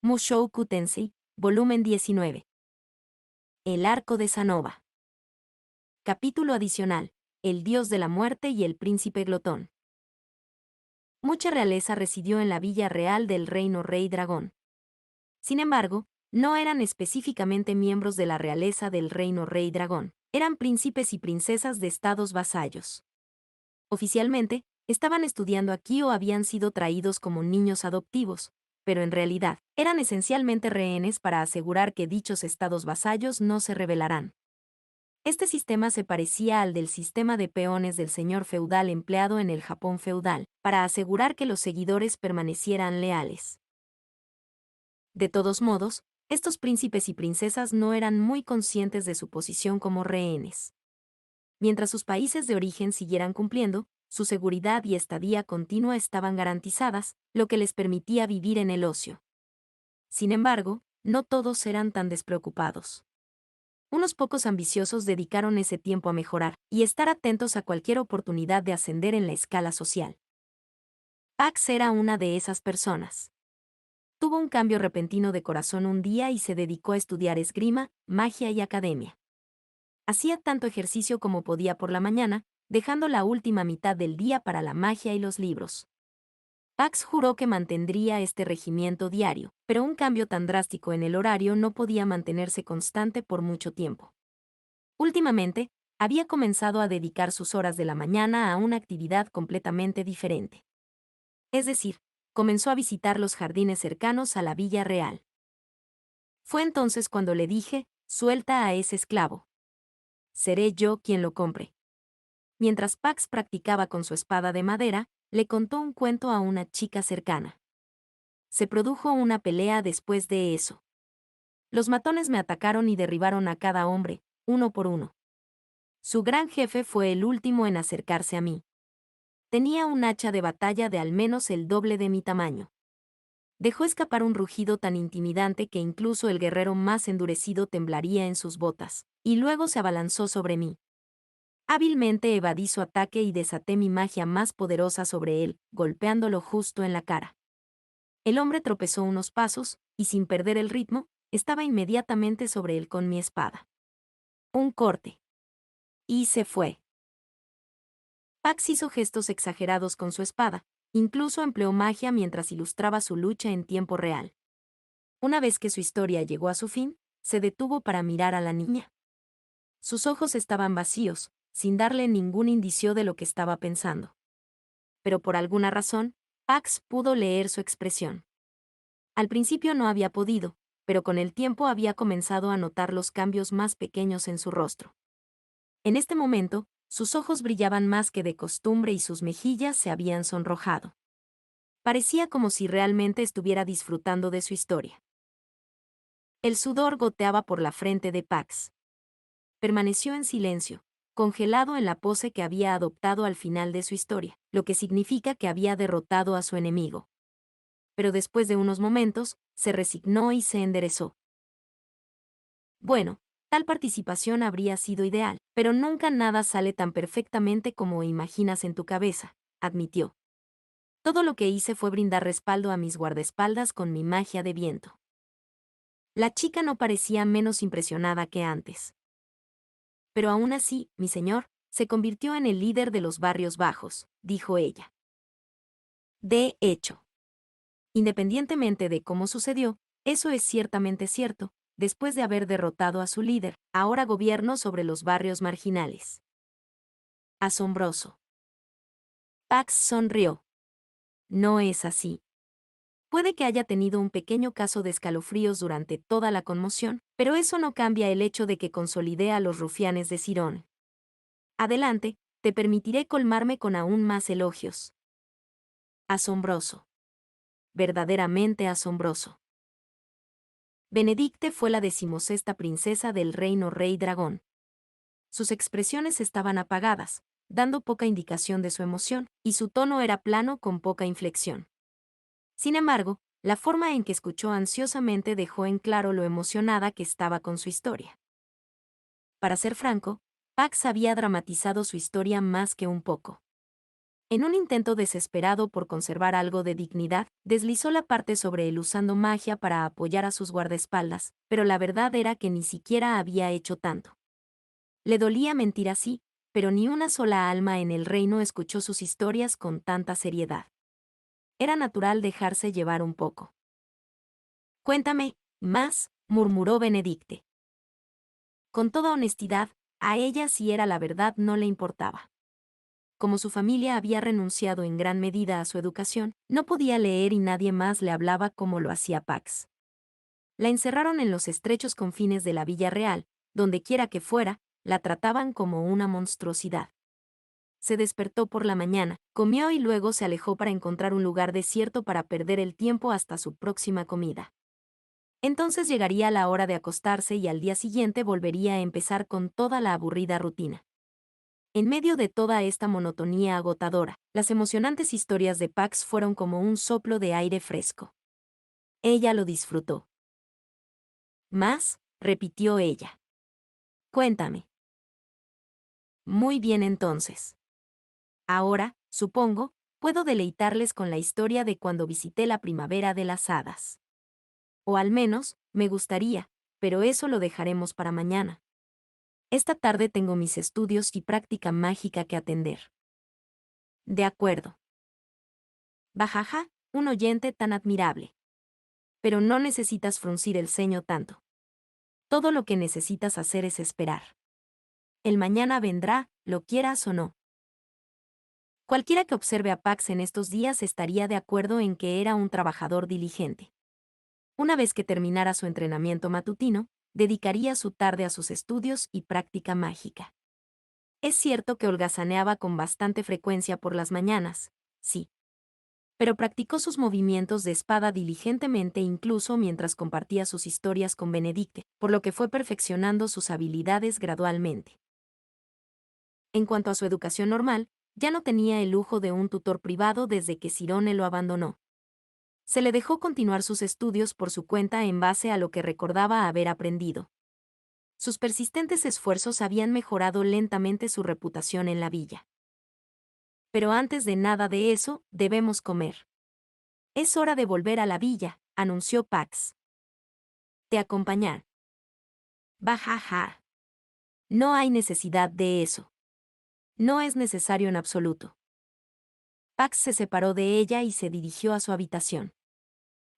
Mushoku Tensei, volumen 19. El arco de Sanova. Capítulo adicional. El dios de la muerte y el príncipe glotón. Mucha realeza residió en la villa real del reino Rey Dragón. Sin embargo, no eran específicamente miembros de la realeza del reino Rey Dragón, eran príncipes y princesas de estados vasallos. Oficialmente, estaban estudiando aquí o habían sido traídos como niños adoptivos, pero en realidad, eran esencialmente rehenes para asegurar que dichos estados vasallos no se rebelarán. Este sistema se parecía al del sistema de peones del señor feudal empleado en el Japón feudal, para asegurar que los seguidores permanecieran leales. De todos modos, estos príncipes y princesas no eran muy conscientes de su posición como rehenes. Mientras sus países de origen siguieran cumpliendo, su seguridad y estadía continua estaban garantizadas, lo que les permitía vivir en el ocio. Sin embargo, no todos eran tan despreocupados. Unos pocos ambiciosos dedicaron ese tiempo a mejorar y estar atentos a cualquier oportunidad de ascender en la escala social. Pax era una de esas personas. Tuvo un cambio repentino de corazón un día y se dedicó a estudiar esgrima, magia y academia. Hacía tanto ejercicio como podía por la mañana, dejando la última mitad del día para la magia y los libros. Pax juró que mantendría este regimiento diario, pero un cambio tan drástico en el horario no podía mantenerse constante por mucho tiempo. Últimamente, había comenzado a dedicar sus horas de la mañana a una actividad completamente diferente. Es decir, comenzó a visitar los jardines cercanos a la Villa Real. Fue entonces cuando le dije, suelta a ese esclavo. Seré yo quien lo compre. Mientras Pax practicaba con su espada de madera, le contó un cuento a una chica cercana. Se produjo una pelea después de eso. Los matones me atacaron y derribaron a cada hombre, uno por uno. Su gran jefe fue el último en acercarse a mí. Tenía un hacha de batalla de al menos el doble de mi tamaño. Dejó escapar un rugido tan intimidante que incluso el guerrero más endurecido temblaría en sus botas, y luego se abalanzó sobre mí. Hábilmente evadí su ataque y desaté mi magia más poderosa sobre él, golpeándolo justo en la cara. El hombre tropezó unos pasos, y sin perder el ritmo, estaba inmediatamente sobre él con mi espada. Un corte. Y se fue. Pax hizo gestos exagerados con su espada, incluso empleó magia mientras ilustraba su lucha en tiempo real. Una vez que su historia llegó a su fin, se detuvo para mirar a la niña. Sus ojos estaban vacíos, sin darle ningún indicio de lo que estaba pensando. Pero por alguna razón, Pax pudo leer su expresión. Al principio no había podido, pero con el tiempo había comenzado a notar los cambios más pequeños en su rostro. En este momento, sus ojos brillaban más que de costumbre y sus mejillas se habían sonrojado. Parecía como si realmente estuviera disfrutando de su historia. El sudor goteaba por la frente de Pax. Permaneció en silencio, congelado en la pose que había adoptado al final de su historia, lo que significa que había derrotado a su enemigo. Pero después de unos momentos, se resignó y se enderezó. Bueno, tal participación habría sido ideal, pero nunca nada sale tan perfectamente como imaginas en tu cabeza, admitió. Todo lo que hice fue brindar respaldo a mis guardaespaldas con mi magia de viento. La chica no parecía menos impresionada que antes. Pero aún así, mi señor, se convirtió en el líder de los barrios bajos, dijo ella. De hecho, independientemente de cómo sucedió, eso es ciertamente cierto, después de haber derrotado a su líder, ahora gobierno sobre los barrios marginales. Asombroso. Pax sonrió. No es así. Puede que haya tenido un pequeño caso de escalofríos durante toda la conmoción, pero eso no cambia el hecho de que consolidé a los rufianes de Cirón. Adelante, te permitiré colmarme con aún más elogios. Asombroso. Verdaderamente asombroso. Benedicte fue la 16ª princesa del reino Rey Dragón. Sus expresiones estaban apagadas, dando poca indicación de su emoción, y su tono era plano con poca inflexión. Sin embargo, la forma en que escuchó ansiosamente dejó en claro lo emocionada que estaba con su historia. Para ser franco, Pax había dramatizado su historia más que un poco. En un intento desesperado por conservar algo de dignidad, deslizó la parte sobre él usando magia para apoyar a sus guardaespaldas, pero la verdad era que ni siquiera había hecho tanto. Le dolía mentir así, pero ni una sola alma en el reino escuchó sus historias con tanta seriedad. Era natural dejarse llevar un poco. «Cuéntame más», murmuró Benedicte. Con toda honestidad, a ella si era la verdad no le importaba. Como su familia había renunciado en gran medida a su educación, no podía leer y nadie más le hablaba como lo hacía Pax. La encerraron en los estrechos confines de la Villa Real, donde quiera que fuera, la trataban como una monstruosidad. Se despertó por la mañana, comió y luego se alejó para encontrar un lugar desierto para perder el tiempo hasta su próxima comida. Entonces llegaría la hora de acostarse y al día siguiente volvería a empezar con toda la aburrida rutina. En medio de toda esta monotonía agotadora, las emocionantes historias de Pax fueron como un soplo de aire fresco. Ella lo disfrutó. «Más», repitió ella. «Cuéntame». «Muy bien entonces. Ahora, supongo, puedo deleitarles con la historia de cuando visité la primavera de las hadas. O al menos, me gustaría, pero eso lo dejaremos para mañana. Esta tarde tengo mis estudios y práctica mágica que atender». «De acuerdo». «Bajaja, un oyente tan admirable. Pero no necesitas fruncir el ceño tanto. Todo lo que necesitas hacer es esperar. El mañana vendrá, lo quieras o no». Cualquiera que observe a Pax en estos días estaría de acuerdo en que era un trabajador diligente. Una vez que terminara su entrenamiento matutino, dedicaría su tarde a sus estudios y práctica mágica. Es cierto que holgazaneaba con bastante frecuencia por las mañanas, sí. Pero practicó sus movimientos de espada diligentemente incluso mientras compartía sus historias con Benedicte, por lo que fue perfeccionando sus habilidades gradualmente. En cuanto a su educación normal, ya no tenía el lujo de un tutor privado desde que Cirone lo abandonó. Se le dejó continuar sus estudios por su cuenta en base a lo que recordaba haber aprendido. Sus persistentes esfuerzos habían mejorado lentamente su reputación en la villa. «Pero antes de nada de eso, debemos comer. Es hora de volver a la villa», anunció Pax. «Te acompañar». «Bajaja. No hay necesidad de eso. No es necesario en absoluto». Pax se separó de ella y se dirigió a su habitación.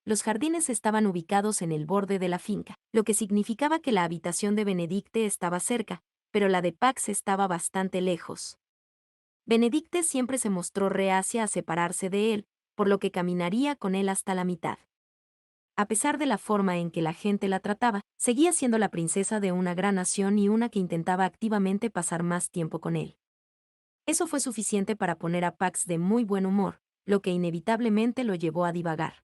Los jardines estaban ubicados en el borde de la finca, lo que significaba que la habitación de Benedicte estaba cerca, pero la de Pax estaba bastante lejos. Benedicte siempre se mostró reacia a separarse de él, por lo que caminaría con él hasta la mitad. A pesar de la forma en que la gente la trataba, seguía siendo la princesa de una gran nación y una que intentaba activamente pasar más tiempo con él. Eso fue suficiente para poner a Pax de muy buen humor, lo que inevitablemente lo llevó a divagar.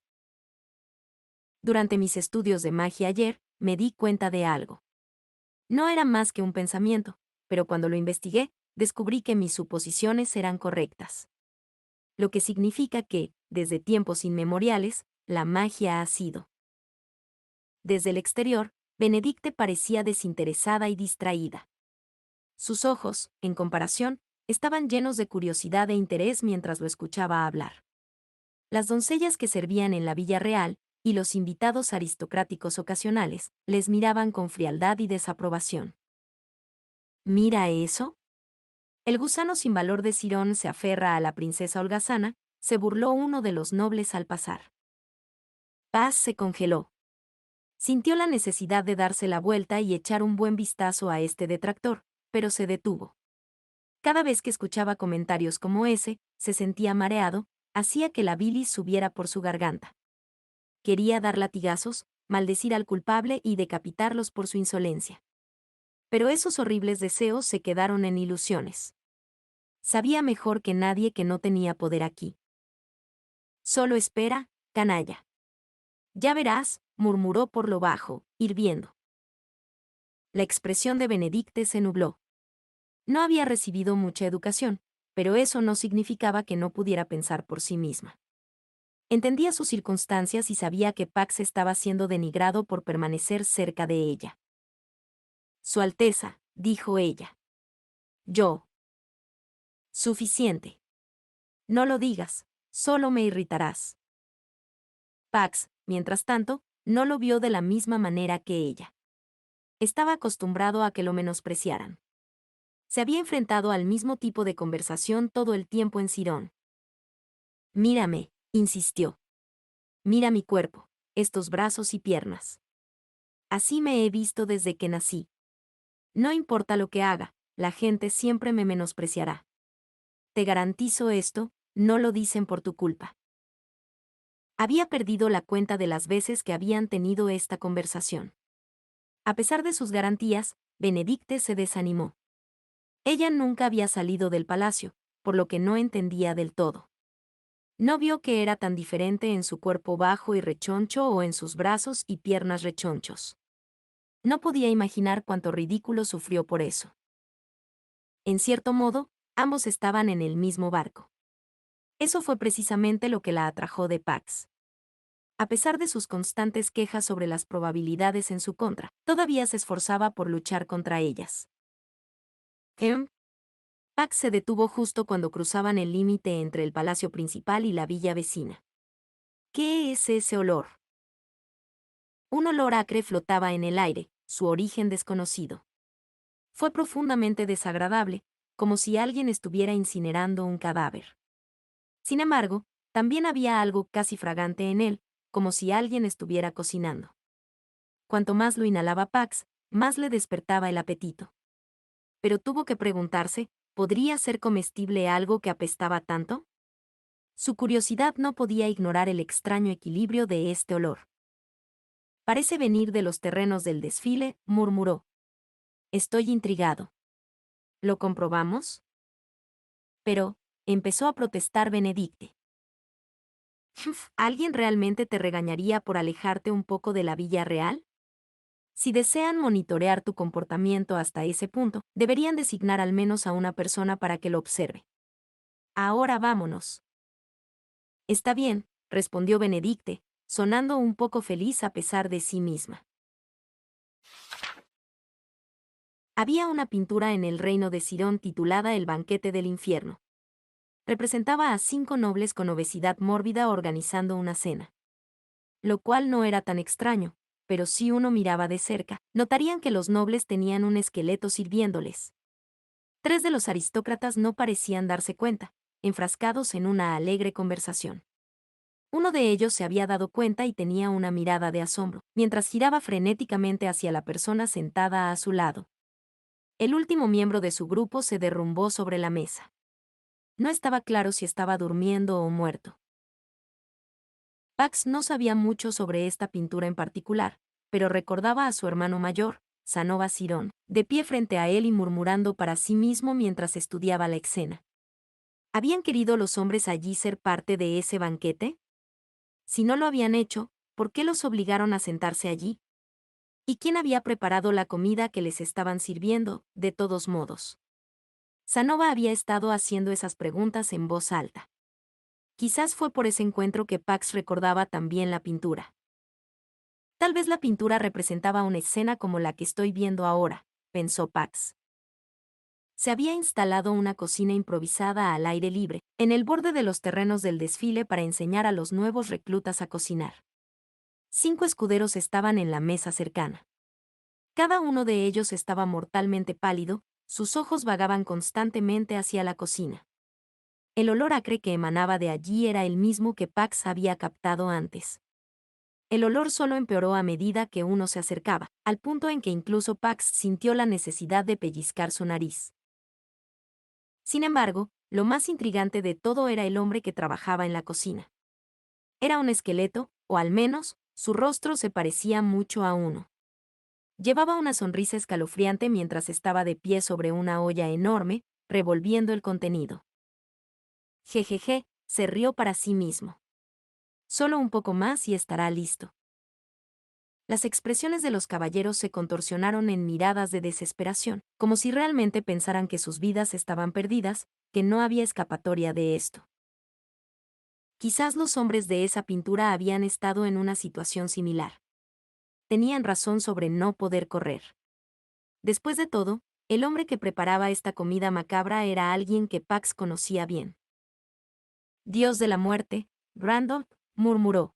«Durante mis estudios de magia ayer, me di cuenta de algo. No era más que un pensamiento, pero cuando lo investigué, descubrí que mis suposiciones eran correctas. Lo que significa que, desde tiempos inmemoriales, la magia ha sido». Desde el exterior, Benedicte parecía desinteresada y distraída. Sus ojos, en comparación, estaban llenos de curiosidad e interés mientras lo escuchaba hablar. Las doncellas que servían en la Villa Real, y los invitados aristocráticos ocasionales, les miraban con frialdad y desaprobación. «¿Mira eso?». «El gusano sin valor de Cirón se aferra a la princesa holgazana», se burló uno de los nobles al pasar. Paz se congeló. Sintió la necesidad de darse la vuelta y echar un buen vistazo a este detractor, pero se detuvo. Cada vez que escuchaba comentarios como ese, se sentía mareado, hacía que la bilis subiera por su garganta. Quería dar latigazos, maldecir al culpable y decapitarlos por su insolencia. Pero esos horribles deseos se quedaron en ilusiones. Sabía mejor que nadie que no tenía poder aquí. «Solo espera, canalla. Ya verás», murmuró por lo bajo, hirviendo. La expresión de Benedicte se nubló. No había recibido mucha educación, pero eso no significaba que no pudiera pensar por sí misma. Entendía sus circunstancias y sabía que Pax estaba siendo denigrado por permanecer cerca de ella. «Su Alteza», dijo ella. «Yo». «Suficiente». No lo digas, solo me irritarás. Pax, mientras tanto, no lo vio de la misma manera que ella. Estaba acostumbrado a que lo menospreciaran. Se había enfrentado al mismo tipo de conversación todo el tiempo en Cirón. Mírame, insistió. Mira mi cuerpo, estos brazos y piernas. Así me he visto desde que nací. No importa lo que haga, la gente siempre me menospreciará. Te garantizo esto, no lo dicen por tu culpa. Había perdido la cuenta de las veces que habían tenido esta conversación. A pesar de sus garantías, Benedicte se desanimó. Ella nunca había salido del palacio, por lo que no entendía del todo. No vio que era tan diferente en su cuerpo bajo y rechoncho o en sus brazos y piernas rechonchos. No podía imaginar cuánto ridículo sufrió por eso. En cierto modo, ambos estaban en el mismo barco. Eso fue precisamente lo que la atrajo de Pax. A pesar de sus constantes quejas sobre las probabilidades en su contra, todavía se esforzaba por luchar contra ellas. Pax se detuvo justo cuando cruzaban el límite entre el palacio principal y la villa vecina. ¿Qué es ese olor? Un olor acre flotaba en el aire, su origen desconocido. Fue profundamente desagradable, como si alguien estuviera incinerando un cadáver. Sin embargo, también había algo casi fragante en él, como si alguien estuviera cocinando. Cuanto más lo inhalaba Pax, más le despertaba el apetito. Pero tuvo que preguntarse, ¿podría ser comestible algo que apestaba tanto? Su curiosidad no podía ignorar el extraño equilibrio de este olor. Parece venir de los terrenos del desfile, murmuró. Estoy intrigado. ¿Lo comprobamos? Pero, empezó a protestar Benedicte. ¿Alguien realmente te regañaría por alejarte un poco de la villa real? Si desean monitorear tu comportamiento hasta ese punto, deberían designar al menos a una persona para que lo observe. Ahora vámonos. Está bien, respondió Benedicte, sonando un poco feliz a pesar de sí misma. Había una pintura en el reino de Cirón titulada El banquete del infierno. Representaba a 5 nobles con obesidad mórbida organizando una cena. Lo cual no era tan extraño, pero si uno miraba de cerca, notarían que los nobles tenían un esqueleto sirviéndoles. 3 de los aristócratas no parecían darse cuenta, enfrascados en una alegre conversación. Uno de ellos se había dado cuenta y tenía una mirada de asombro, mientras giraba frenéticamente hacia la persona sentada a su lado. El último miembro de su grupo se derrumbó sobre la mesa. No estaba claro si estaba durmiendo o muerto. Pax no sabía mucho sobre esta pintura en particular, pero recordaba a su hermano mayor, Sanova Cirón, de pie frente a él y murmurando para sí mismo mientras estudiaba la escena. ¿Habían querido los hombres allí ser parte de ese banquete? Si no lo habían hecho, ¿por qué los obligaron a sentarse allí? ¿Y quién había preparado la comida que les estaban sirviendo, de todos modos? Sanova había estado haciendo esas preguntas en voz alta. Quizás fue por ese encuentro que Pax recordaba también la pintura. Tal vez la pintura representaba una escena como la que estoy viendo ahora, pensó Pax. Se había instalado una cocina improvisada al aire libre, en el borde de los terrenos del desfile para enseñar a los nuevos reclutas a cocinar. 5 escuderos estaban en la mesa cercana. Cada uno de ellos estaba mortalmente pálido, sus ojos vagaban constantemente hacia la cocina. El olor acre que emanaba de allí era el mismo que Pax había captado antes. El olor solo empeoró a medida que uno se acercaba, al punto en que incluso Pax sintió la necesidad de pellizcar su nariz. Sin embargo, lo más intrigante de todo era el hombre que trabajaba en la cocina. Era un esqueleto, o al menos, su rostro se parecía mucho a uno. Llevaba una sonrisa escalofriante mientras estaba de pie sobre una olla enorme, revolviendo el contenido. Jejeje, se rió para sí mismo. Solo un poco más y estará listo. Las expresiones de los caballeros se contorsionaron en miradas de desesperación, como si realmente pensaran que sus vidas estaban perdidas, que no había escapatoria de esto. Quizás los hombres de esa pintura habían estado en una situación similar. Tenían razón sobre no poder correr. Después de todo, el hombre que preparaba esta comida macabra era alguien que Pax conocía bien. Dios de la muerte, Randolph, murmuró.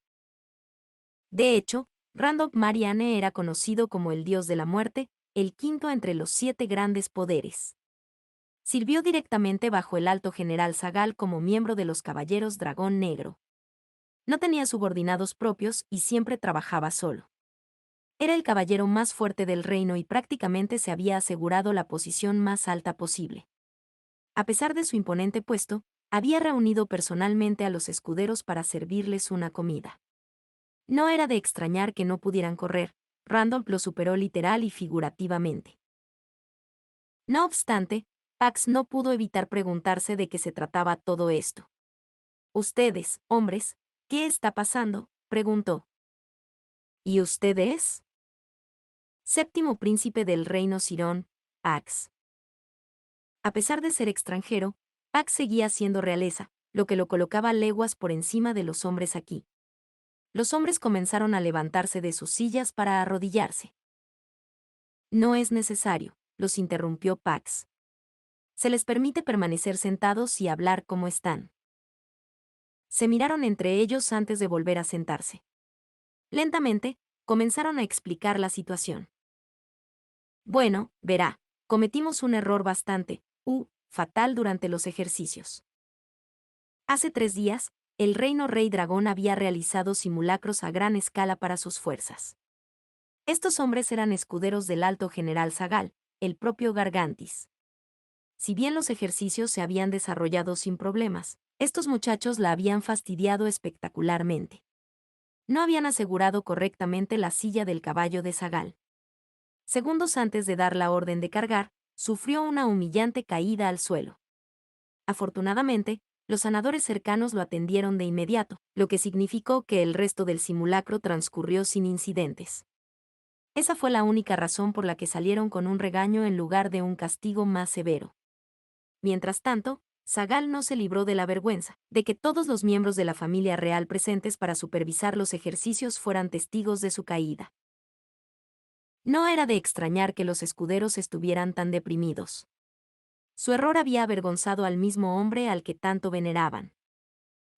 De hecho, Randolph Marianne era conocido como el Dios de la muerte, el quinto entre los 7 grandes poderes. Sirvió directamente bajo el alto general Sagal como miembro de los Caballeros Dragón Negro. No tenía subordinados propios y siempre trabajaba solo. Era el caballero más fuerte del reino y prácticamente se había asegurado la posición más alta posible. A pesar de su imponente puesto, había reunido personalmente a los escuderos para servirles una comida. No era de extrañar que no pudieran correr, Randolph lo superó literal y figurativamente. No obstante, Pax no pudo evitar preguntarse de qué se trataba todo esto. «Ustedes, hombres, ¿qué está pasando?», preguntó. «¿Y usted es?». Séptimo príncipe del reino Cirón, Pax. A pesar de ser extranjero, Pax seguía siendo realeza, lo que lo colocaba leguas por encima de los hombres aquí. Los hombres comenzaron a levantarse de sus sillas para arrodillarse. «No es necesario», los interrumpió Pax. «Se les permite permanecer sentados y hablar como están». Se miraron entre ellos antes de volver a sentarse. Lentamente, comenzaron a explicar la situación. «Bueno, verá, cometimos un error bastante, fatal durante los ejercicios. Hace 3 días, el Reino Rey Dragón había realizado simulacros a gran escala para sus fuerzas. Estos hombres eran escuderos del alto general Sagal, el propio Gargantis. Si bien los ejercicios se habían desarrollado sin problemas, estos muchachos la habían fastidiado espectacularmente. No habían asegurado correctamente la silla del caballo de Sagal. Segundos antes de dar la orden de cargar, sufrió una humillante caída al suelo. Afortunadamente, los sanadores cercanos lo atendieron de inmediato, lo que significó que el resto del simulacro transcurrió sin incidentes. Esa fue la única razón por la que salieron con un regaño en lugar de un castigo más severo. Mientras tanto, Sagal no se libró de la vergüenza de que todos los miembros de la familia real presentes para supervisar los ejercicios fueran testigos de su caída. No era de extrañar que los escuderos estuvieran tan deprimidos. Su error había avergonzado al mismo hombre al que tanto veneraban.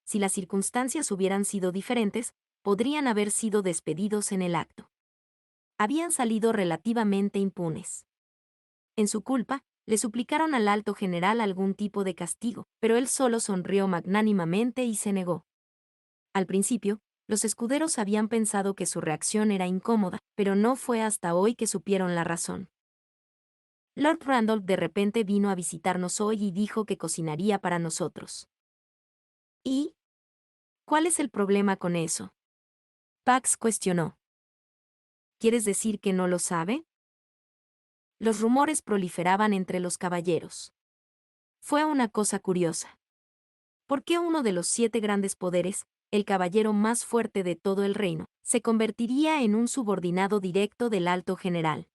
Si las circunstancias hubieran sido diferentes, podrían haber sido despedidos en el acto. Habían salido relativamente impunes. En su culpa, le suplicaron al alto general algún tipo de castigo, pero él solo sonrió magnánimamente y se negó. Al principio, los escuderos habían pensado que su reacción era incómoda, pero no fue hasta hoy que supieron la razón. Lord Randolph de repente vino a visitarnos hoy y dijo que cocinaría para nosotros. ¿Y? ¿Cuál es el problema con eso?, Pax cuestionó. ¿Quieres decir que no lo sabe? Los rumores proliferaban entre los caballeros. Fue una cosa curiosa. ¿Por qué uno de los 7 grandes poderes, el caballero más fuerte de todo el reino, se convertiría en un subordinado directo del alto general?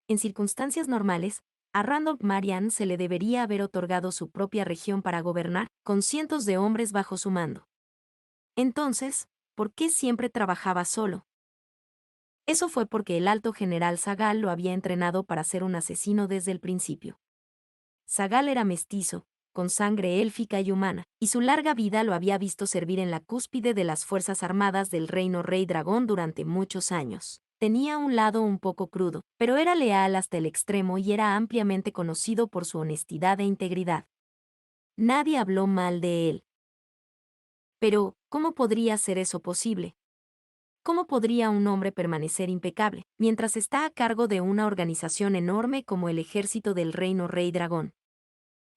En circunstancias normales, a Randolph Marianne se le debería haber otorgado su propia región para gobernar, con cientos de hombres bajo su mando. Entonces, ¿por qué siempre trabajaba solo? Eso fue porque el alto general Sagal lo había entrenado para ser un asesino desde el principio. Sagal era mestizo, con sangre élfica y humana, y su larga vida lo había visto servir en la cúspide de las Fuerzas Armadas del Reino Rey Dragón durante muchos años. Tenía un lado un poco crudo, pero era leal hasta el extremo y era ampliamente conocido por su honestidad e integridad. Nadie habló mal de él. Pero, ¿cómo podría ser eso posible? ¿Cómo podría un hombre permanecer impecable, mientras está a cargo de una organización enorme como el ejército del Reino Rey Dragón?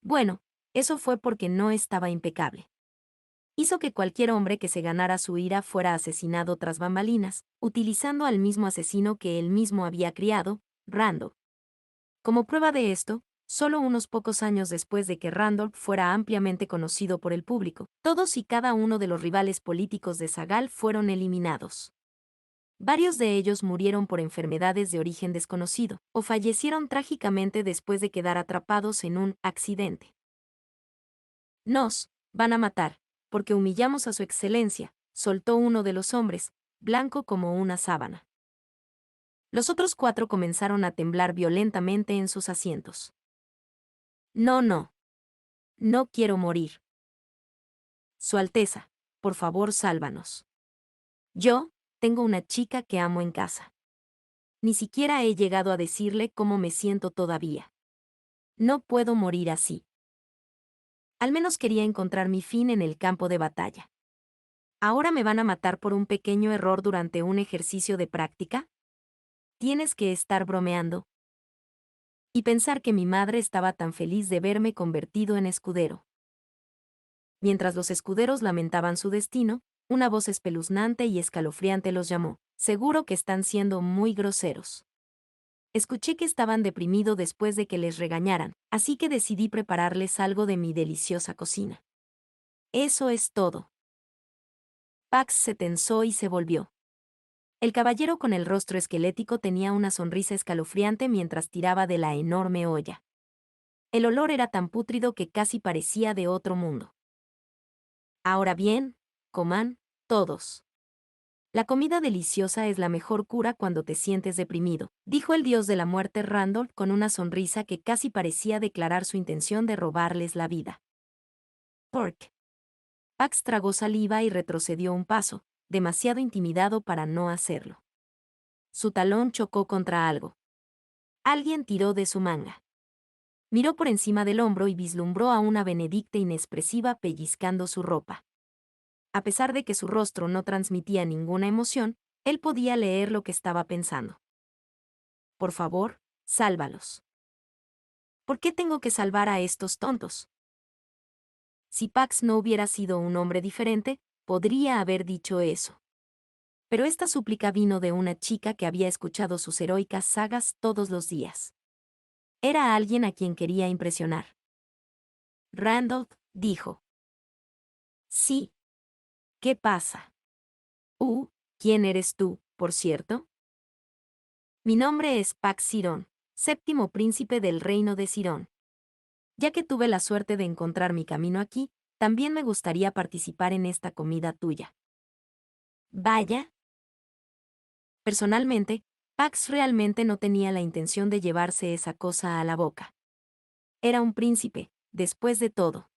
Bueno, eso fue porque no estaba impecable. Hizo que cualquier hombre que se ganara su ira fuera asesinado tras bambalinas, utilizando al mismo asesino que él mismo había criado, Randolph. Como prueba de esto, solo unos pocos años después de que Randolph fuera ampliamente conocido por el público, todos y cada uno de los rivales políticos de Sagal fueron eliminados. Varios de ellos murieron por enfermedades de origen desconocido, o fallecieron trágicamente después de quedar atrapados en un accidente. «Nos van a matar, porque humillamos a su excelencia», soltó uno de los hombres, blanco como una sábana. Los otros 4 comenzaron a temblar violentamente en sus asientos. «No, no. No quiero morir». Su Alteza, por favor, sálvanos. Yo, tengo una chica que amo en casa. Ni siquiera he llegado a decirle cómo me siento todavía. No puedo morir así. Al menos quería encontrar mi fin en el campo de batalla. ¿Ahora me van a matar por un pequeño error durante un ejercicio de práctica? Tienes que estar bromeando. Y pensar que mi madre estaba tan feliz de verme convertido en escudero. Mientras los escuderos lamentaban su destino, una voz espeluznante y escalofriante los llamó. Seguro que están siendo muy groseros. Escuché que estaban deprimidos después de que les regañaran, así que decidí prepararles algo de mi deliciosa cocina. Eso es todo. Pax se tensó y se volvió. El caballero con el rostro esquelético tenía una sonrisa escalofriante mientras tiraba de la enorme olla. El olor era tan pútrido que casi parecía de otro mundo. Ahora bien, coman, todos. La comida deliciosa es la mejor cura cuando te sientes deprimido, dijo el dios de la muerte Randall con una sonrisa que casi parecía declarar su intención de robarles la vida. Pork. Pax tragó saliva y retrocedió un paso, demasiado intimidado para no hacerlo. Su talón chocó contra algo. Alguien tiró de su manga. Miró por encima del hombro y vislumbró a una Benedicta inexpresiva pellizcando su ropa. A pesar de que su rostro no transmitía ninguna emoción, él podía leer lo que estaba pensando. Por favor, sálvalos. ¿Por qué tengo que salvar a estos tontos? Si Pax no hubiera sido un hombre diferente, podría haber dicho eso. Pero esta súplica vino de una chica que había escuchado sus heroicas sagas todos los días. Era alguien a quien quería impresionar. Randolph dijo. Sí. ¿Qué pasa? ¿Quién eres tú, por cierto? Mi nombre es Pax Cirón, séptimo príncipe del reino de Cirón. Ya que tuve la suerte de encontrar mi camino aquí, también me gustaría participar en esta comida tuya. Vaya. Personalmente, Pax realmente no tenía la intención de llevarse esa cosa a la boca. Era un príncipe, después de todo.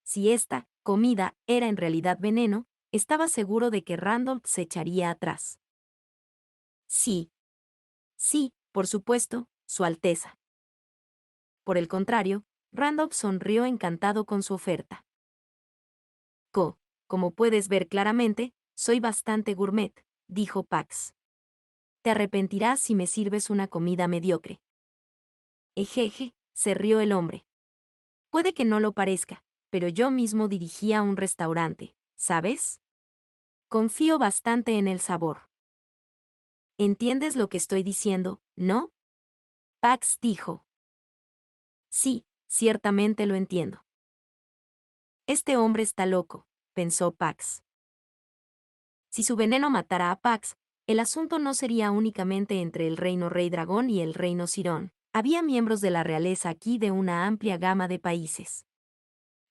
Si esta comida era en realidad veneno, estaba seguro de que Randolph se echaría atrás. Sí. Sí, por supuesto, Su Alteza. Por el contrario, Randolph sonrió encantado con su oferta. Como puedes ver claramente, soy bastante gourmet, dijo Pax. Te arrepentirás si me sirves una comida mediocre. Ejeje, se rió el hombre. Puede que no lo parezca, pero yo mismo dirigía un restaurante, ¿sabes? Confío bastante en el sabor. ¿Entiendes lo que estoy diciendo, no? Pax dijo. Sí, ciertamente lo entiendo. Este hombre está loco, pensó Pax. Si su veneno matara a Pax, el asunto no sería únicamente entre el reino Rey Dragón y el reino Cirón. Había miembros de la realeza aquí de una amplia gama de países.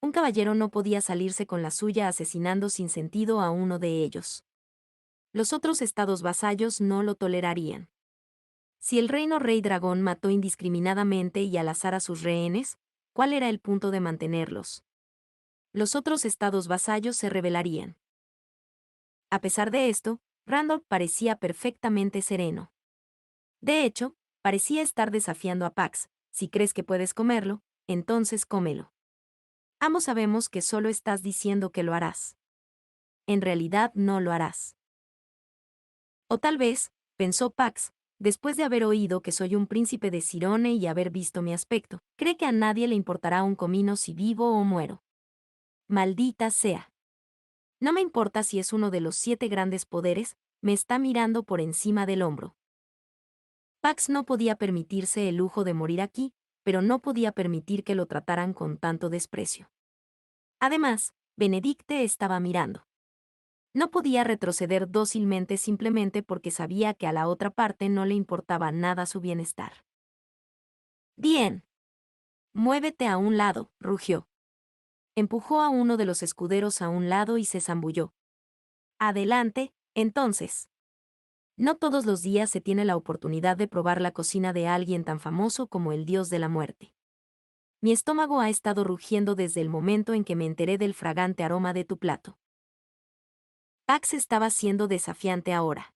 Un caballero no podía salirse con la suya asesinando sin sentido a uno de ellos. Los otros estados vasallos no lo tolerarían. Si el reino Rey Dragón mató indiscriminadamente y al azar a sus rehenes, ¿cuál era el punto de mantenerlos? Los otros estados vasallos se rebelarían. A pesar de esto, Randolph parecía perfectamente sereno. De hecho, parecía estar desafiando a Pax. Si crees que puedes comerlo, entonces cómelo. Ambos sabemos que solo estás diciendo que lo harás. En realidad no lo harás. O tal vez, pensó Pax, después de haber oído que soy un príncipe de Cirone y haber visto mi aspecto, cree que a nadie le importará un comino si vivo o muero. Maldita sea. No me importa si es uno de los 7 grandes poderes, me está mirando por encima del hombro. Pax no podía permitirse el lujo de morir aquí, pero no podía permitir que lo trataran con tanto desprecio. Además, Benedicte estaba mirando. No podía retroceder dócilmente simplemente porque sabía que a la otra parte no le importaba nada su bienestar. Bien. Muévete a un lado, rugió. Empujó a uno de los escuderos a un lado y se zambulló. Adelante, entonces. No todos los días se tiene la oportunidad de probar la cocina de alguien tan famoso como el dios de la muerte. Mi estómago ha estado rugiendo desde el momento en que me enteré del fragante aroma de tu plato. Pax estaba siendo desafiante ahora.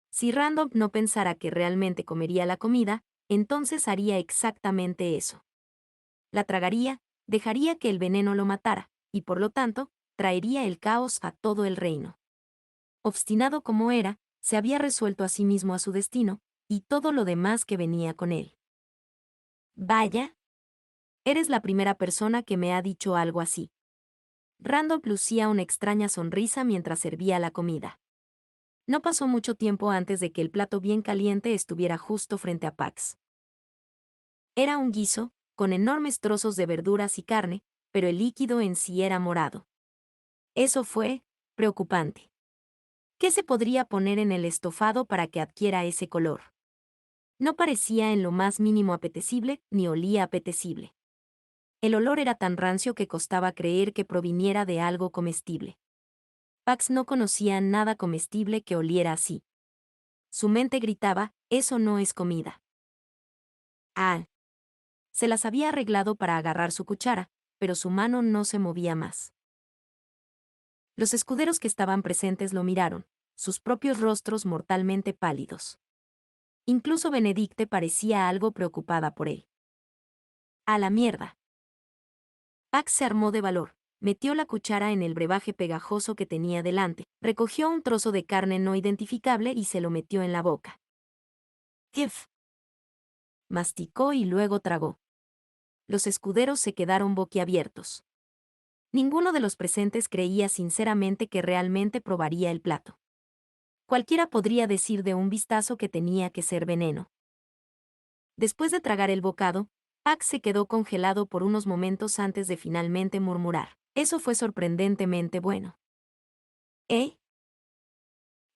Si Randolph no pensara que realmente comería la comida, entonces haría exactamente eso. La tragaría, dejaría que el veneno lo matara, y por lo tanto, traería el caos a todo el reino. Obstinado como era, se había resuelto a sí mismo a su destino, y todo lo demás que venía con él. Vaya. Eres la primera persona que me ha dicho algo así. Randolph lucía una extraña sonrisa mientras servía la comida. No pasó mucho tiempo antes de que el plato bien caliente estuviera justo frente a Pax. Era un guiso, con enormes trozos de verduras y carne, pero el líquido en sí era morado. Eso fue preocupante. ¿Qué se podría poner en el estofado para que adquiera ese color? No parecía en lo más mínimo apetecible, ni olía apetecible. El olor era tan rancio que costaba creer que proviniera de algo comestible. Pax no conocía nada comestible que oliera así. Su mente gritaba, eso no es comida. Ah. Se las había arreglado para agarrar su cuchara, pero su mano no se movía más. Los escuderos que estaban presentes lo miraron, sus propios rostros mortalmente pálidos. Incluso Benedicte parecía algo preocupada por él. ¡A la mierda! Pax se armó de valor, metió la cuchara en el brebaje pegajoso que tenía delante, recogió un trozo de carne no identificable y se lo metió en la boca. ¡Kif! Masticó y luego tragó. Los escuderos se quedaron boquiabiertos. Ninguno de los presentes creía sinceramente que realmente probaría el plato. Cualquiera podría decir de un vistazo que tenía que ser veneno. Después de tragar el bocado, Pax se quedó congelado por unos momentos antes de finalmente murmurar. Eso fue sorprendentemente bueno. ¿Eh?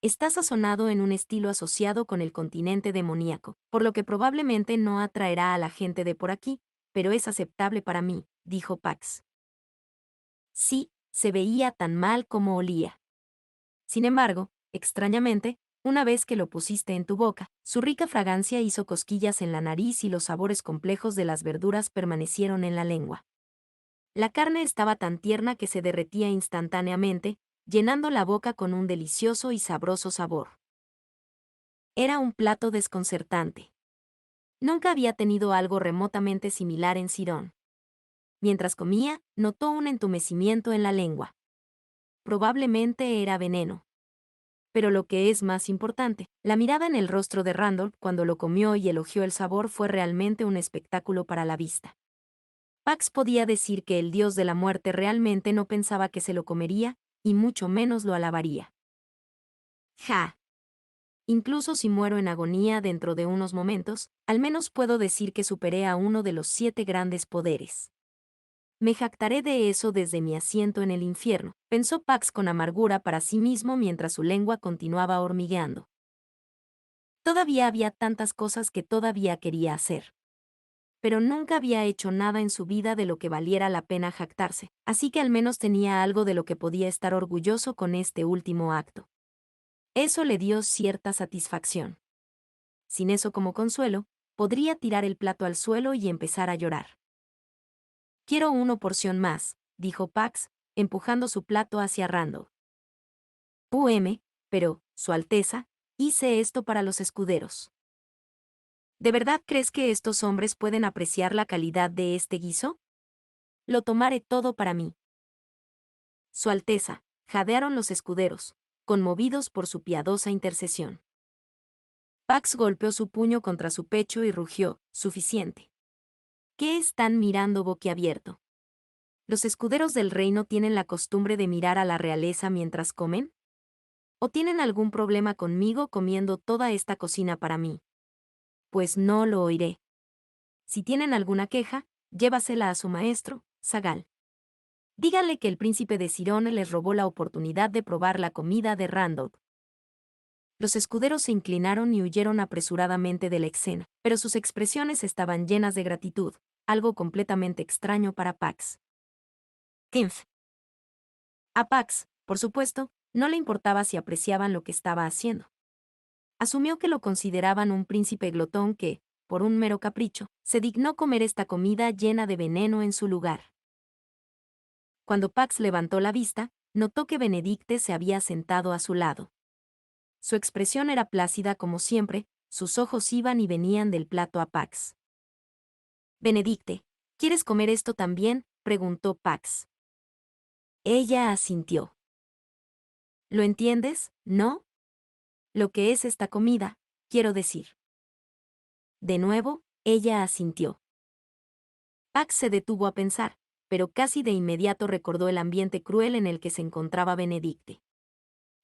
Está sazonado en un estilo asociado con el continente demoníaco, por lo que probablemente no atraerá a la gente de por aquí, pero es aceptable para mí, dijo Pax. Sí, se veía tan mal como olía. Sin embargo, extrañamente, una vez que lo pusiste en tu boca, su rica fragancia hizo cosquillas en la nariz y los sabores complejos de las verduras permanecieron en la lengua. La carne estaba tan tierna que se derretía instantáneamente, llenando la boca con un delicioso y sabroso sabor. Era un plato desconcertante. Nunca había tenido algo remotamente similar en Cirón. Mientras comía, notó un entumecimiento en la lengua. Probablemente era veneno. Pero lo que es más importante, la mirada en el rostro de Randolph cuando lo comió y elogió el sabor fue realmente un espectáculo para la vista. Pax podía decir que el dios de la muerte realmente no pensaba que se lo comería, y mucho menos lo alabaría. ¡Ja! Incluso si muero en agonía dentro de unos momentos, al menos puedo decir que superé a uno de los 7 grandes poderes. Me jactaré de eso desde mi asiento en el infierno, pensó Pax con amargura para sí mismo mientras su lengua continuaba hormigueando. Todavía había tantas cosas que todavía quería hacer. Pero nunca había hecho nada en su vida de lo que valiera la pena jactarse, así que al menos tenía algo de lo que podía estar orgulloso con este último acto. Eso le dio cierta satisfacción. Sin eso como consuelo, podría tirar el plato al suelo y empezar a llorar. Quiero una porción más, dijo Pax, empujando su plato hacia Randall. Pero, Su Alteza, hice esto para los escuderos. ¿De verdad crees que estos hombres pueden apreciar la calidad de este guiso? Lo tomaré todo para mí. Su Alteza, jadearon los escuderos, conmovidos por su piadosa intercesión. Pax golpeó su puño contra su pecho y rugió, suficiente. ¿Qué están mirando boquiabierto? ¿Los escuderos del reino tienen la costumbre de mirar a la realeza mientras comen? ¿O tienen algún problema conmigo comiendo toda esta cocina para mí? Pues no lo oiré. Si tienen alguna queja, llévasela a su maestro, Sagal. Díganle que el príncipe de Cirón les robó la oportunidad de probar la comida de Randolph. Los escuderos se inclinaron y huyeron apresuradamente de la escena, pero sus expresiones estaban llenas de gratitud, algo completamente extraño para Pax. Kinf. A Pax, por supuesto, no le importaba si apreciaban lo que estaba haciendo. Asumió que lo consideraban un príncipe glotón que, por un mero capricho, se dignó comer esta comida llena de veneno en su lugar. Cuando Pax levantó la vista, notó que Benedicte se había sentado a su lado. Su expresión era plácida como siempre, sus ojos iban y venían del plato a Pax. «Benedicte, ¿quieres comer esto también?», preguntó Pax. Ella asintió. «¿Lo entiendes, no? Lo que es esta comida, quiero decir». De nuevo, ella asintió. Pax se detuvo a pensar, pero casi de inmediato recordó el ambiente cruel en el que se encontraba Benedicte.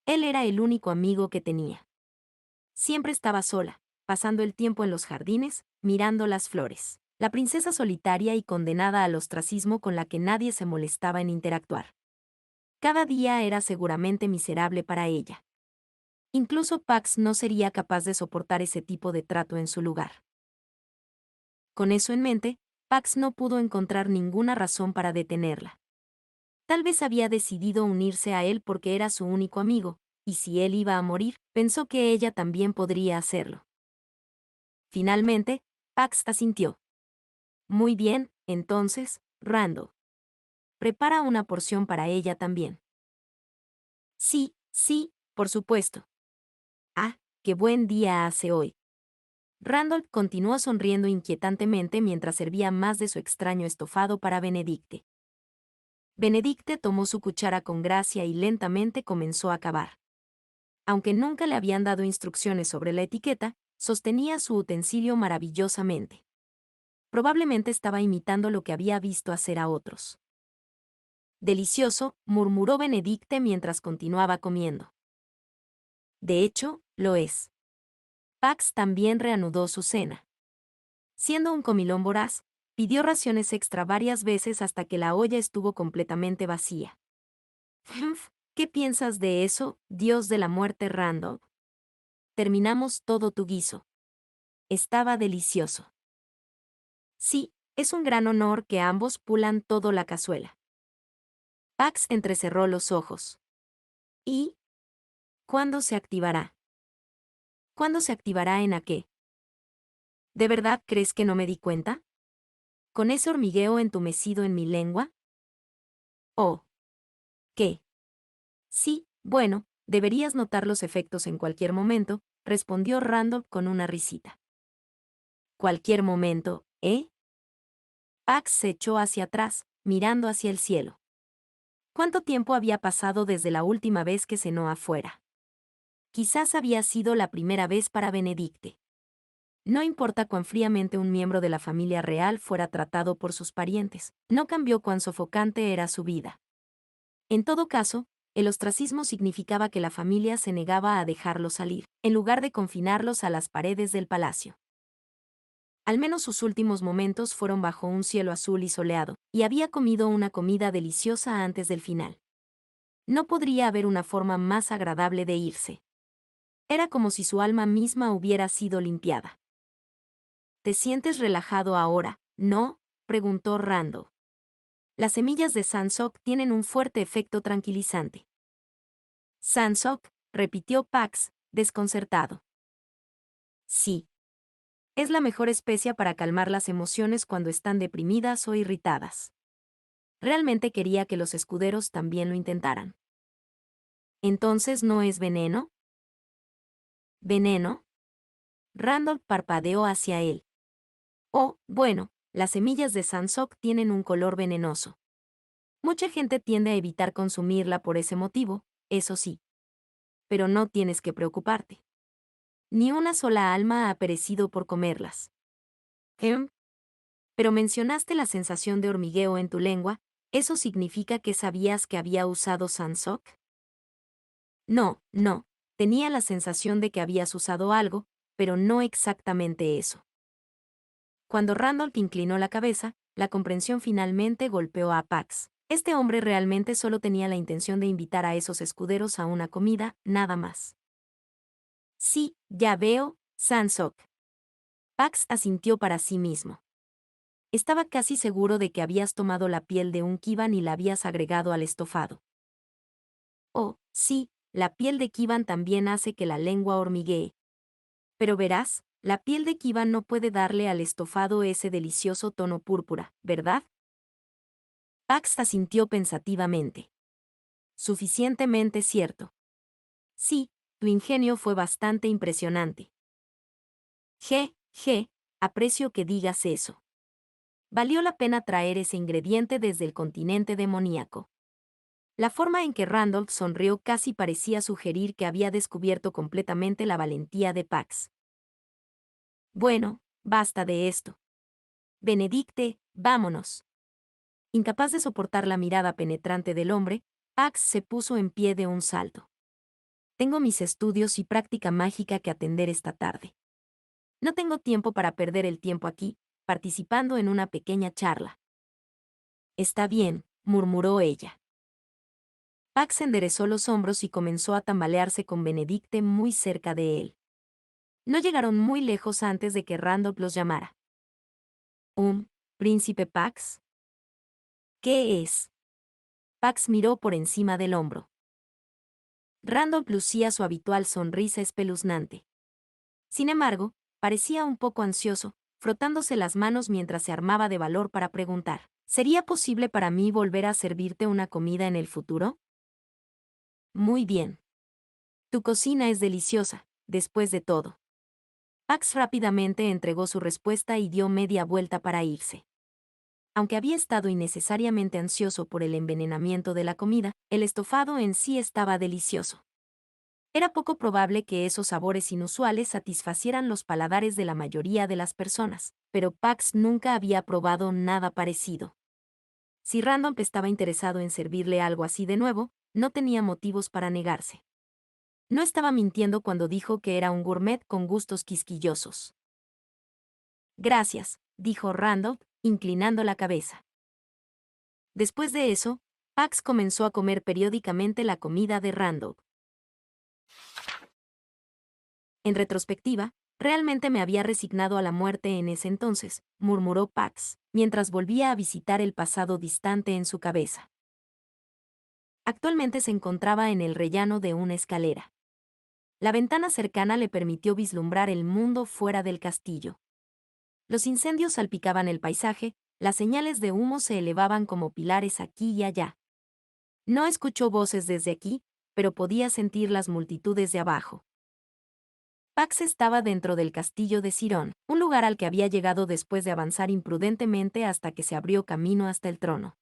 Él era el único amigo que tenía. Siempre estaba sola, pasando el tiempo en los jardines, mirando las flores. La princesa solitaria y condenada al ostracismo con la que nadie se molestaba en interactuar. Cada día era seguramente miserable para ella. Incluso Pax no sería capaz de soportar ese tipo de trato en su lugar. Con eso en mente, Pax no pudo encontrar ninguna razón para detenerla. Tal vez había decidido unirse a él porque era su único amigo, y si él iba a morir, pensó que ella también podría hacerlo. Finalmente, Pax asintió. Muy bien, entonces, Rando. Prepara una porción para ella también. Sí, sí, por supuesto. Ah, qué buen día hace hoy. Randolph continuó sonriendo inquietantemente mientras servía más de su extraño estofado para Benedicte. Benedicte tomó su cuchara con gracia y lentamente comenzó a cavar. Aunque nunca le habían dado instrucciones sobre la etiqueta, sostenía su utensilio maravillosamente. Probablemente estaba imitando lo que había visto hacer a otros. Delicioso, murmuró Benedicte mientras continuaba comiendo. De hecho, lo es. Pax también reanudó su cena. Siendo un comilón voraz, pidió raciones extra varias veces hasta que la olla estuvo completamente vacía. «Humph, ¿qué piensas de eso, dios de la muerte Randolph? Terminamos todo tu guiso. Estaba delicioso». Sí, es un gran honor que ambos pulan todo la cazuela. Pax entrecerró los ojos. ¿Y cuándo se activará? ¿Cuándo se activará en a qué? ¿De verdad crees que no me di cuenta? ¿Con ese hormigueo entumecido en mi lengua? ¿Oh? ¿Qué? Sí, bueno, deberías notar los efectos en cualquier momento, respondió Randolph con una risita. Cualquier momento, ¿eh? Pax se echó hacia atrás, mirando hacia el cielo. ¿Cuánto tiempo había pasado desde la última vez que cenó afuera? Quizás había sido la primera vez para Benedicte. No importa cuán fríamente un miembro de la familia real fuera tratado por sus parientes, no cambió cuán sofocante era su vida. En todo caso, el ostracismo significaba que la familia se negaba a dejarlos salir, en lugar de confinarlos a las paredes del palacio. Al menos sus últimos momentos fueron bajo un cielo azul y soleado, y había comido una comida deliciosa antes del final. No podría haber una forma más agradable de irse. Era como si su alma misma hubiera sido limpiada. ¿Te sientes relajado ahora, no?, preguntó Rando. Las semillas de Sansok tienen un fuerte efecto tranquilizante. Sansok, repitió Pax, desconcertado. Sí. Es la mejor especia para calmar las emociones cuando están deprimidas o irritadas. Realmente quería que los escuderos también lo intentaran. ¿Entonces no es veneno? ¿Veneno? Randolph parpadeó hacia él. Oh, bueno, las semillas de Sansok tienen un color venenoso. Mucha gente tiende a evitar consumirla por ese motivo, eso sí. Pero no tienes que preocuparte. Ni una sola alma ha perecido por comerlas. Pero mencionaste la sensación de hormigueo en tu lengua, ¿eso significa que sabías que había usado Sansok? No, no, tenía la sensación de que habías usado algo, pero no exactamente eso. Cuando Randolph inclinó la cabeza, la comprensión finalmente golpeó a Pax. Este hombre realmente solo tenía la intención de invitar a esos escuderos a una comida, nada más. Sí, ya veo, Sansok. Pax asintió para sí mismo. Estaba casi seguro de que habías tomado la piel de un Kivan y la habías agregado al estofado. Oh, sí, la piel de Kivan también hace que la lengua hormiguee. Pero verás, La piel de Kiva no puede darle al estofado ese delicioso tono púrpura, ¿verdad? Pax asintió pensativamente. Suficientemente cierto. Sí, tu ingenio fue bastante impresionante. Aprecio que digas eso. Valió la pena traer ese ingrediente desde el continente demoníaco. La forma en que Randolph sonrió casi parecía sugerir que había descubierto completamente la valentía de Pax. Bueno, basta de esto. Benedicte, vámonos. Incapaz de soportar la mirada penetrante del hombre, Pax se puso en pie de un salto. Tengo mis estudios y práctica mágica que atender esta tarde. No tengo tiempo para perder el tiempo aquí, participando en una pequeña charla. Está bien, murmuró ella. Pax enderezó los hombros y comenzó a tambalearse con Benedicte muy cerca de él. No llegaron muy lejos antes de que Randolph los llamara. ¿Príncipe Pax? ¿Qué es? Pax miró por encima del hombro. Randolph lucía su habitual sonrisa espeluznante. Sin embargo, parecía un poco ansioso, frotándose las manos mientras se armaba de valor para preguntar: ¿sería posible para mí volver a servirte una comida en el futuro? Muy bien. Tu cocina es deliciosa, después de todo. Pax rápidamente entregó su respuesta y dio media vuelta para irse. Aunque había estado innecesariamente ansioso por el envenenamiento de la comida, el estofado en sí estaba delicioso. Era poco probable que esos sabores inusuales satisfacieran los paladares de la mayoría de las personas, pero Pax nunca había probado nada parecido. Si Randolph estaba interesado en servirle algo así de nuevo, no tenía motivos para negarse. No estaba mintiendo cuando dijo que era un gourmet con gustos quisquillosos. Gracias, dijo Randolph, inclinando la cabeza. Después de eso, Pax comenzó a comer periódicamente la comida de Randolph. En retrospectiva, realmente me había resignado a la muerte en ese entonces, murmuró Pax, mientras volvía a visitar el pasado distante en su cabeza. Actualmente se encontraba en el rellano de una escalera. La ventana cercana le permitió vislumbrar el mundo fuera del castillo. Los incendios salpicaban el paisaje, las señales de humo se elevaban como pilares aquí y allá. No escuchó voces desde aquí, pero podía sentir las multitudes de abajo. Pax estaba dentro del castillo de Cirón, un lugar al que había llegado después de avanzar imprudentemente hasta que se abrió camino hasta el trono.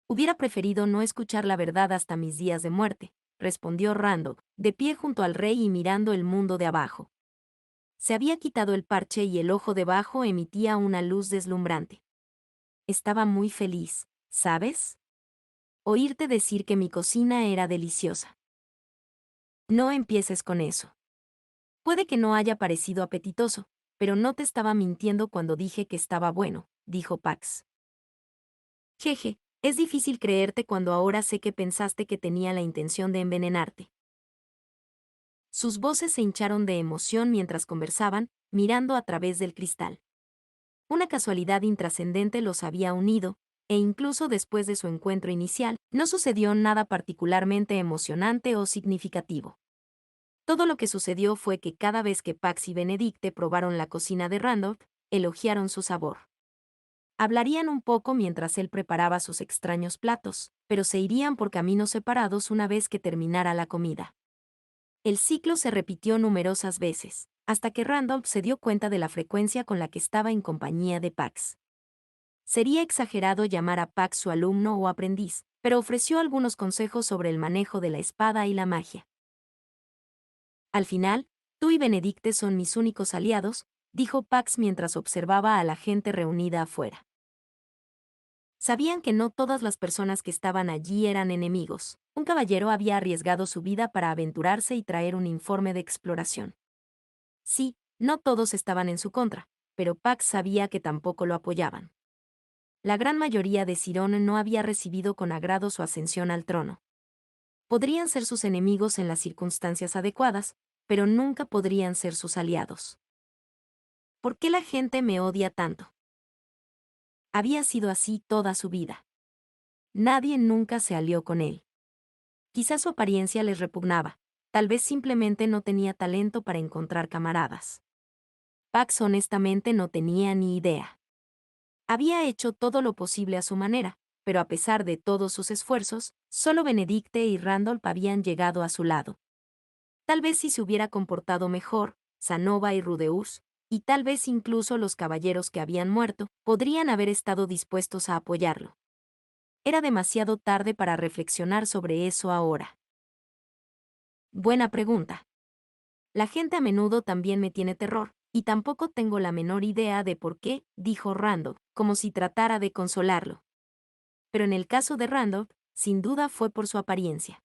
Hubiera preferido no escuchar la verdad hasta mis días de muerte, respondió Randolph, de pie junto al rey y mirando el mundo de abajo. Se había quitado el parche y el ojo debajo emitía una luz deslumbrante. Estaba muy feliz, ¿sabes? Oírte decir que mi cocina era deliciosa. No empieces con eso. Puede que no haya parecido apetitoso, pero no te estaba mintiendo cuando dije que estaba bueno, dijo Pax. Jeje, es difícil creerte cuando ahora sé que pensaste que tenía la intención de envenenarte. Sus voces se hincharon de emoción mientras conversaban, mirando a través del cristal. Una casualidad intrascendente los había unido, e incluso después de su encuentro inicial, no sucedió nada particularmente emocionante o significativo. Todo lo que sucedió fue que cada vez que Pax y Benedicte probaron la cocina de Randolph, elogiaron su sabor. Hablarían un poco mientras él preparaba sus extraños platos, pero se irían por caminos separados una vez que terminara la comida. El ciclo se repitió numerosas veces, hasta que Randolph se dio cuenta de la frecuencia con la que estaba en compañía de Pax. Sería exagerado llamar a Pax su alumno o aprendiz, pero ofreció algunos consejos sobre el manejo de la espada y la magia. Al final, tú y Benedicte son mis únicos aliados, dijo Pax mientras observaba a la gente reunida afuera. Sabían que no todas las personas que estaban allí eran enemigos. Un caballero había arriesgado su vida para aventurarse y traer un informe de exploración. Sí, no todos estaban en su contra, pero Pax sabía que tampoco lo apoyaban. La gran mayoría de Cirón no había recibido con agrado su ascensión al trono. Podrían ser sus enemigos en las circunstancias adecuadas, pero nunca podrían ser sus aliados. ¿Por qué la gente me odia tanto? Había sido así toda su vida. Nadie nunca se alió con él. Quizás su apariencia les repugnaba, tal vez simplemente no tenía talento para encontrar camaradas. Pax honestamente no tenía ni idea. Había hecho todo lo posible a su manera, pero a pesar de todos sus esfuerzos, solo Benedicte y Randolph habían llegado a su lado. Tal vez si se hubiera comportado mejor, Sanova y Rudeus, y tal vez incluso los caballeros que habían muerto, podrían haber estado dispuestos a apoyarlo. Era demasiado tarde para reflexionar sobre eso ahora. Buena pregunta. La gente a menudo también me tiene terror, y tampoco tengo la menor idea de por qué, dijo Randolph, como si tratara de consolarlo. Pero en el caso de Randolph, sin duda fue por su apariencia.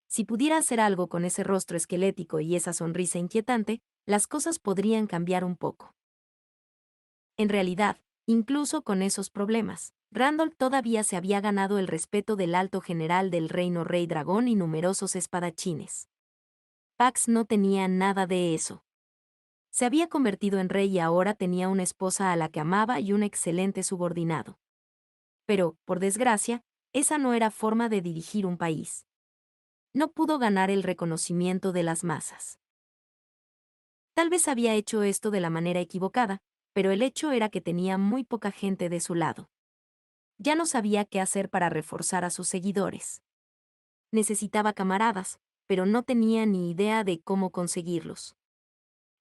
Si pudiera hacer algo con ese rostro esquelético y esa sonrisa inquietante, las cosas podrían cambiar un poco. En realidad, incluso con esos problemas, Randolph todavía se había ganado el respeto del alto general del reino Rey Dragón y numerosos espadachines. Pax no tenía nada de eso. Se había convertido en rey y ahora tenía una esposa a la que amaba y un excelente subordinado. Pero, por desgracia, esa no era forma de dirigir un país. No pudo ganar el reconocimiento de las masas. Tal vez había hecho esto de la manera equivocada, pero el hecho era que tenía muy poca gente de su lado. Ya no sabía qué hacer para reforzar a sus seguidores. Necesitaba camaradas, pero no tenía ni idea de cómo conseguirlos.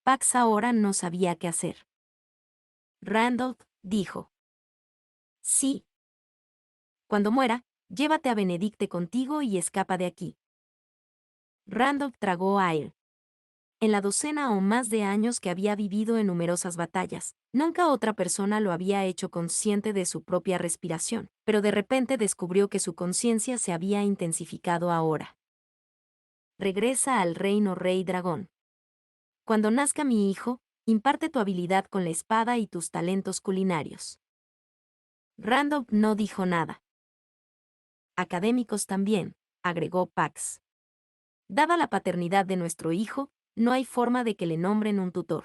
Pax ahora no sabía qué hacer. Randolph dijo: Sí. Cuando muera, llévate a Benedicte contigo y escapa de aquí. Randolph tragó aire. En la docena o más de años que había vivido en numerosas batallas, nunca otra persona lo había hecho consciente de su propia respiración, pero de repente descubrió que su conciencia se había intensificado ahora. Regresa al reino Rey Dragón. Cuando nazca mi hijo, imparte tu habilidad con la espada y tus talentos culinarios. Randolph no dijo nada. Académicos también, agregó Pax. Dada la paternidad de nuestro hijo, no hay forma de que le nombren un tutor.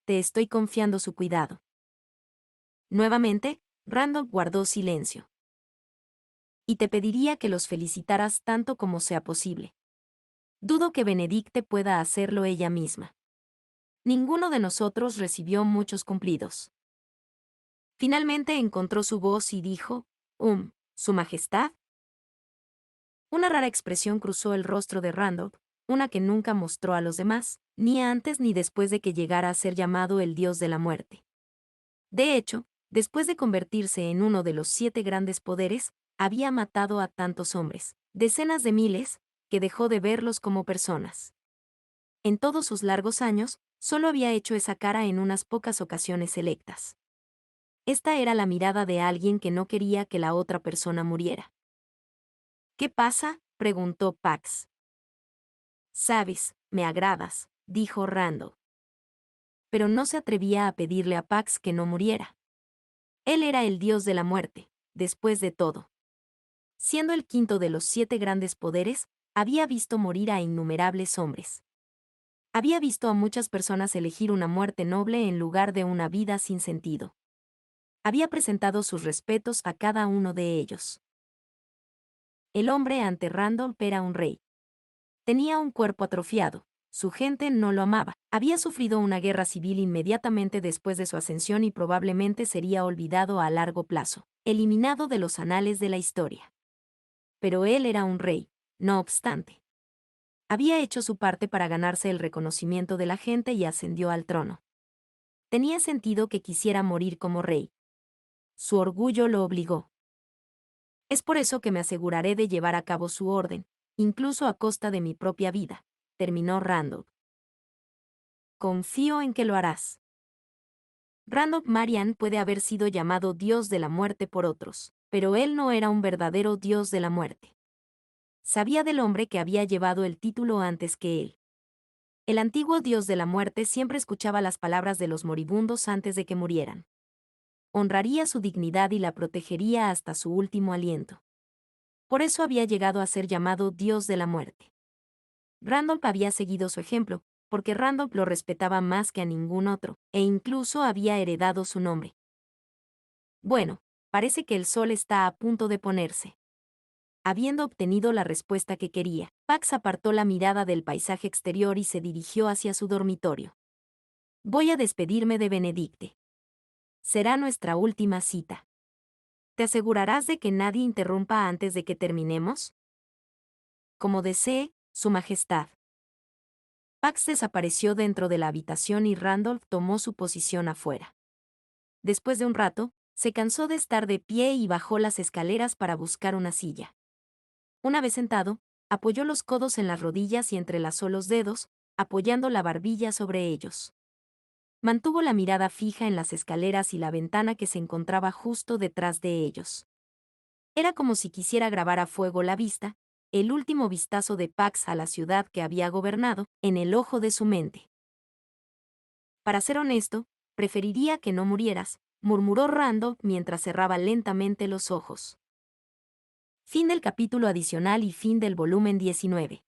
Te estoy confiando su cuidado. Nuevamente, Randolph guardó silencio. Y te pediría que los felicitaras tanto como sea posible. Dudo que Benedicte pueda hacerlo ella misma. Ninguno de nosotros recibió muchos cumplidos. Finalmente encontró su voz y dijo: ¿Su Majestad? Una rara expresión cruzó el rostro de Randolph, una que nunca mostró a los demás, ni antes ni después de que llegara a ser llamado el Dios de la Muerte. De hecho, después de convertirse en uno de los 7 grandes poderes, había matado a tantos hombres, decenas de miles, que dejó de verlos como personas. En todos sus largos años, solo había hecho esa cara en unas pocas ocasiones selectas. Esta era la mirada de alguien que no quería que la otra persona muriera. ¿Qué pasa?, preguntó Pax. Sabes, me agradas, dijo Randall. Pero no se atrevía a pedirle a Pax que no muriera. Él era el dios de la muerte, después de todo. Siendo el quinto de los 7 grandes poderes, había visto morir a innumerables hombres. Había visto a muchas personas elegir una muerte noble en lugar de una vida sin sentido. Había presentado sus respetos a cada uno de ellos. El hombre ante Randolph era un rey. Tenía un cuerpo atrofiado, su gente no lo amaba, había sufrido una guerra civil inmediatamente después de su ascensión y probablemente sería olvidado a largo plazo, eliminado de los anales de la historia. Pero él era un rey, no obstante. Había hecho su parte para ganarse el reconocimiento de la gente y ascendió al trono. Tenía sentido que quisiera morir como rey. Su orgullo lo obligó. Es por eso que me aseguraré de llevar a cabo su orden, incluso a costa de mi propia vida, terminó Randolph. Confío en que lo harás. Randolph Marian puede haber sido llamado Dios de la Muerte por otros, pero él no era un verdadero Dios de la Muerte. Sabía del hombre que había llevado el título antes que él. El antiguo Dios de la Muerte siempre escuchaba las palabras de los moribundos antes de que murieran. Honraría su dignidad y la protegería hasta su último aliento. Por eso había llegado a ser llamado Dios de la Muerte. Randolph había seguido su ejemplo, porque Randolph lo respetaba más que a ningún otro, e incluso había heredado su nombre. Bueno, parece que el sol está a punto de ponerse. Habiendo obtenido la respuesta que quería, Pax apartó la mirada del paisaje exterior y se dirigió hacia su dormitorio. Voy a despedirme de Benedicte. Será nuestra última cita. ¿Te asegurarás de que nadie interrumpa antes de que terminemos? Como desee, Su Majestad. Pax desapareció dentro de la habitación y Randolph tomó su posición afuera. Después de un rato, se cansó de estar de pie y bajó las escaleras para buscar una silla. Una vez sentado, apoyó los codos en las rodillas y entrelazó los dedos, apoyando la barbilla sobre ellos. Mantuvo la mirada fija en las escaleras y la ventana que se encontraba justo detrás de ellos. Era como si quisiera grabar a fuego la vista, el último vistazo de Pax a la ciudad que había gobernado, en el ojo de su mente. Para ser honesto, preferiría que no murieras, murmuró Randolph mientras cerraba lentamente los ojos. Fin del capítulo adicional y fin del volumen 19.